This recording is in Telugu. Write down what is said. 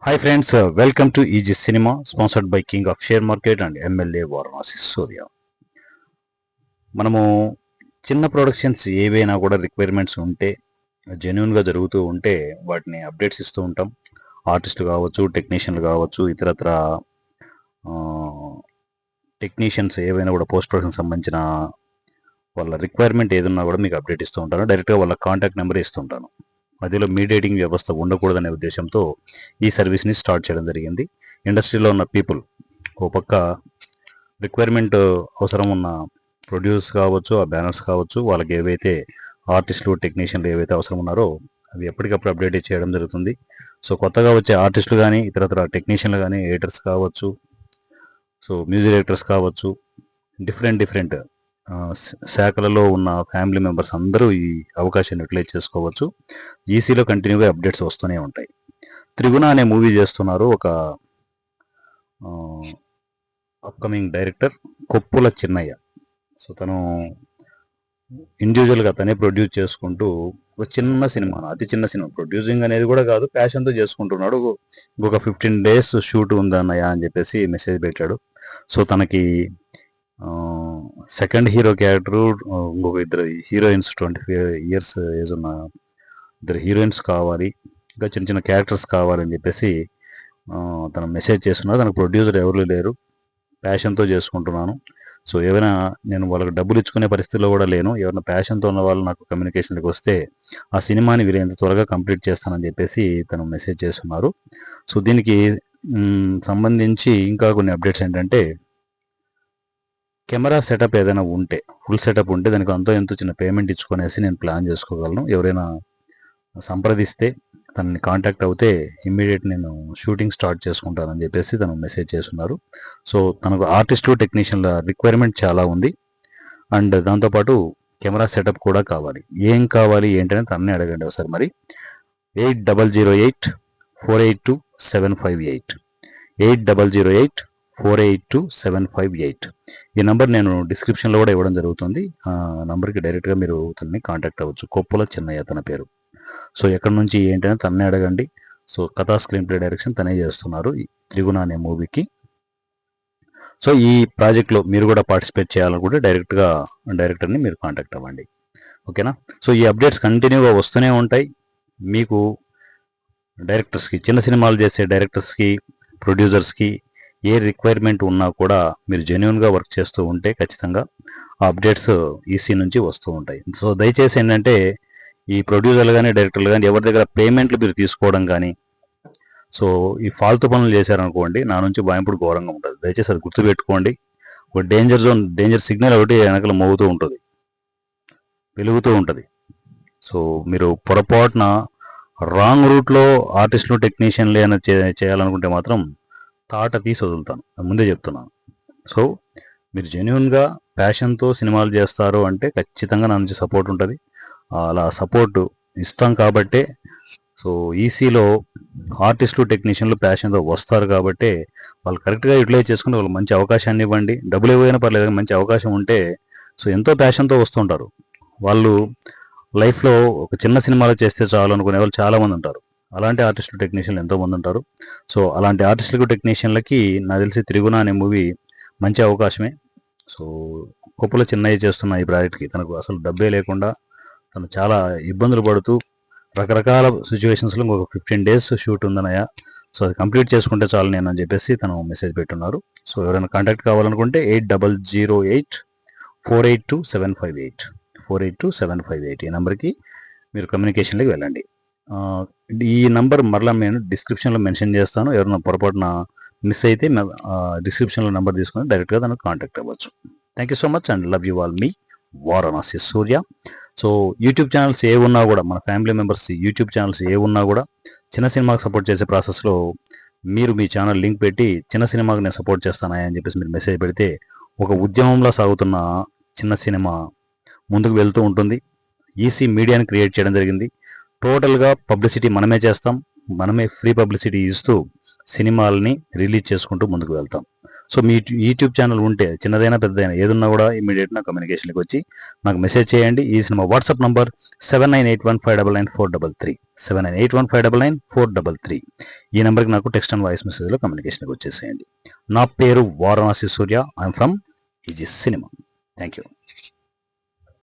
Hi friends, welcome to EG Cinema, sponsored by King of Share Market and MLA Varanasi Surya. మనము చిన్న ప్రొడక్షన్స్ ఏవైనా కూడా రిక్వైర్మెంట్స్ ఉంటే జెన్యున్గా జరుగుతూ ఉంటే వాటిని అప్డేట్స్ ఇస్తూ ఉంటాం. ఆర్టిస్టులు కావచ్చు, టెక్నీషియన్లు కావచ్చు, ఇతరత్ర టెక్నీషియన్స్ ఏవైనా కూడా పోస్ట్ ప్రొడక్షన్ సంబంధించిన వాళ్ళ రిక్వైర్మెంట్ ఏదన్నా కూడా మీకు అప్డేట్ ఇస్తూ ఉంటాను. డైరెక్ట్గా వాళ్ళ కాంటాక్ట్ నెంబర్ ఇస్తుంటాను. మధ్యలో మీడియేటింగ్ వ్యవస్థ ఉండకూడదనే ఉద్దేశంతో ఈ సర్వీస్ని స్టార్ట్ చేయడం జరిగింది. ఇండస్ట్రీలో ఉన్న పీపుల్ ఓ పక్క రిక్వైర్మెంట్ అవసరం ఉన్న ప్రొడ్యూస్ కావచ్చు, ఆ బ్యానర్స్ కావచ్చు, వాళ్ళకి ఏవైతే ఆర్టిస్టులు టెక్నీషియన్లు ఏవైతే అవసరం ఉన్నారో అవి ఎప్పటికప్పుడు అప్డేట్ చేయడం జరుగుతుంది. సో కొత్తగా వచ్చే ఆర్టిస్టులు కానీ ఇతరత్ర టెక్నీషియన్లు కానీ ఎడిటర్స్ కావచ్చు, సో మ్యూజిక్ డైరెక్టర్స్ కావచ్చు, డిఫరెంట్ శాఖలలో ఉన్న ఫ్యామిలీ మెంబర్స్ అందరూ ఈ అవకాశాన్ని యూటిలైజ్ చేసుకోవచ్చు. ఈసీలో కంటిన్యూగా అప్డేట్స్ వస్తూనే ఉంటాయి. త్రిగుణ అనే మూవీ చేస్తున్నారు ఒక upcoming director Koppula Chinnayya. So తను ఇండివిజువల్గా తనే ప్రొడ్యూస్ చేసుకుంటూ ఒక చిన్న సినిమా, అతి చిన్న సినిమా, ప్రొడ్యూసింగ్ అనేది కూడా కాదు, ప్యాషన్తో చేసుకుంటున్నాడు. ఇంకొక 15 days షూట్ ఉందన్నయ్య అని చెప్పేసి మెసేజ్ పెట్టాడు. సో తనకి సెకండ్ హీరో క్యారెక్టరు, ఇంకొక ఇద్దరు హీరోయిన్స్, 25 years ఏజ్ ఉన్న ఇద్దరు హీరోయిన్స్ కావాలి, ఇంకా చిన్న చిన్న క్యారెక్టర్స్ కావాలని చెప్పేసి తను మెసేజ్ చేస్తున్నారు. తనకు ప్రొడ్యూసర్ ఎవరు లేరు, ప్యాషన్తో చేసుకుంటున్నాను. సో ఏమైనా నేను వాళ్ళకి డబ్బులు ఇచ్చుకునే పరిస్థితిలో కూడా లేను, ఎవరైనా ప్యాషన్తో ఉన్న వాళ్ళు నాకు కమ్యూనికేషన్కి వస్తే ఆ సినిమాని వీలైనంత త్వరగా కంప్లీట్ చేస్తానని చెప్పేసి తను మెసేజ్ చేస్తున్నారు. సో దీనికి సంబంధించి ఇంకా కొన్ని అప్డేట్స్ ఏంటంటే, కెమెరా సెటప్ ఏదైనా ఉంటే, ఫుల్ సెటప్ ఉంటే దానికి అంతో ఎంతో చిన్న పేమెంట్ ఇచ్చుకునేసి నేను ప్లాన్ చేసుకోగలను. ఎవరైనా సంప్రదిస్తే తనని కాంటాక్ట్ అవుతే ఇమ్మీడియట్ నేను షూటింగ్ స్టార్ట్ చేసుకుంటానని చెప్పేసి తను మెసేజ్ చేస్తున్నారు. సో తనకు ఆర్టిస్టులు టెక్నీషియన్ల రిక్వైర్మెంట్ చాలా ఉంది. అండ్ దాంతోపాటు కెమెరా సెటప్ కూడా కావాలి. ఏం కావాలి ఏంటనే తనని అడగండి ఒకసారి. మరి 8008-482-758 8008-482-758 ఈ నంబర్ నేను డిస్క్రిప్షన్లో కూడా ఇవ్వడం జరుగుతుంది. ఆ నంబర్కి డైరెక్ట్గా మీరు తనని కాంటాక్ట్ అవ్వచ్చు. కొప్పుల చిన్నయ్య తన పేరు. సో ఎక్కడి నుంచి ఏంటనే తన్నే అడగండి. సో కథా స్క్రీన్ ప్లే డైరెక్షన్ తనే చేస్తున్నారు ఈ త్రిగుణ అనే మూవీకి. సో ఈ ప్రాజెక్ట్లో మీరు కూడా పార్టిసిపేట్ చేయాలనుకుంటే డైరెక్టర్ని మీరు కాంటాక్ట్ అవ్వండి. ఓకేనా? సో ఈ అప్డేట్స్ కంటిన్యూగా వస్తూనే ఉంటాయి. మీకు డైరెక్టర్స్కి, చిన్న సినిమాలు చేసే డైరెక్టర్స్కి, ప్రొడ్యూసర్స్కి ఏ రిక్వైర్మెంట్ ఉన్నా కూడా మీరు జెన్యున్గా వర్క్ చేస్తూ ఉంటే ఖచ్చితంగా ఆ అప్డేట్స్ ఈసీ నుంచి వస్తూ ఉంటాయి. సో దయచేసి ఏంటంటే, ఈ ప్రొడ్యూసర్లు కానీ డైరెక్టర్లు కానీ ఎవరి దగ్గర పేమెంట్లు మీరు తీసుకోవడం కానీ, సో ఈ ఫాల్తు పనులు చేశారనుకోండి, నా నుంచి భయంపుడు ఘోరంగా ఉంటుంది. దయచేసి అది గుర్తుపెట్టుకోండి. ఒక డేంజర్ సిగ్నల్ ఒకటి వెనకల మోగుతూ ఉంటుంది, వెలుగుతూ ఉంటుంది. సో మీరు పొరపాటున రాంగ్ రూట్లో ఆర్టిస్టులు టెక్నీషియన్లు ఏమైనా చేయాలనుకుంటే మాత్రం తాట తీసి వదులుతాను, ముందే చెప్తున్నాను. సో మీరు జెన్యున్గా ప్యాషన్తో సినిమాలు చేస్తారు అంటే ఖచ్చితంగా నా నుంచి సపోర్ట్ ఉంటుంది. అలా సపోర్ట్ ఇస్తాం కాబట్టే సో ఈసీలో ఆర్టిస్టులు టెక్నీషియన్లు ప్యాషన్తో వస్తారు కాబట్టే వాళ్ళు కరెక్ట్గా యూటిలైజ్ చేసుకుని వాళ్ళు మంచి అవకాశాన్ని ఇవ్వండి. డబ్బులు ఇవ్వైనా పర్లేదు, మంచి అవకాశం ఉంటే సో ఎంతో ప్యాషన్తో వస్తుంటారు. వాళ్ళు లైఫ్లో ఒక చిన్న సినిమాలో చేస్తే చాలు అనుకునే వాళ్ళు చాలామంది ఉంటారు. అలాంటి ఆర్టిస్టులు టెక్నీషియన్లు ఎంతోమంది ఉంటారు. సో అలాంటి ఆర్టిస్టులకు టెక్నీషియన్లకి నాకు తెలిసి త్రిగుణ అనే మూవీ మంచి అవకాశమే. సో కొప్పుల చిన్నయ్య చేస్తున్న ఈ ప్రాజెక్ట్కి తనకు అసలు డబ్బే లేకుండా తను చాలా ఇబ్బందులు పడుతూ రకరకాల సిచ్యువేషన్స్లో ఇంకొక 15 days షూట్ ఉందనయ్య, సో అది కంప్లీట్ చేసుకుంటే చాలు నేను అని చెప్పేసి తను మెసేజ్ పెట్టున్నారు. సో ఎవరైనా కాంటాక్ట్ కావాలనుకుంటే 8008-482-758 ఈ నెంబర్కి మీరు కమ్యూనికేషన్లోకి వెళ్ళండి. ఈ నంబర్ మరలా నేను డిస్క్రిప్షన్లో మెన్షన్ చేస్తాను. ఎవరైనా పొరపాటున మిస్ అయితే డిస్క్రిప్షన్లో నెంబర్ తీసుకొని డైరెక్ట్గా తనకు కాంటాక్ట్ అవ్వచ్చు. Thank you so much and love you all. మీ Varanasi Surya. So YouTube channels ఏ ఉన్నా కూడా, మన ఫ్యామిలీ మెంబర్స్ యూట్యూబ్ ఛానల్స్ ఏ ఉన్నా కూడా చిన్న సినిమాకి సపోర్ట్ చేసే ప్రాసెస్లో మీరు మీ ఛానల్ లింక్ పెట్టి చిన్న సినిమాకి నేను సపోర్ట్ చేస్తానా అని చెప్పేసి మీరు మెసేజ్ పెడితే ఒక ఉద్యమంలో సాగుతున్న చిన్న సినిమా ముందుకు వెళ్తూ ఉంటుంది. ఈసీ మీడియాని క్రియేట్ చేయడం జరిగింది. టోటల్గా పబ్లిసిటీ మనమే చేస్తాం, మనమే ఫ్రీ పబ్లిసిటీ ఇస్తూ సినిమాలని రిలీజ్ చేసుకుంటూ ముందుకు వెళ్తాం. సో మీ యూట్యూబ్ ఛానల్ ఉంటే చిన్నదైనా పెద్దదైనా ఏదున్నా కూడా ఇమీడియట్ నా కమ్యూనికేషన్కి వచ్చి నాకు మెసేజ్ చేయండి. ఈ సినిమా వాట్సాప్ నంబర్ 7981599433 7981599433. ఈ నెంబర్కి నాకు టెక్స్ట్ అండ్ వాయిస్ మెసేజ్లో కమ్యూనికేషన్కి వచ్చేసేయండి. నా పేరు Varanasi Surya. I'm from easy cinema. Thank you.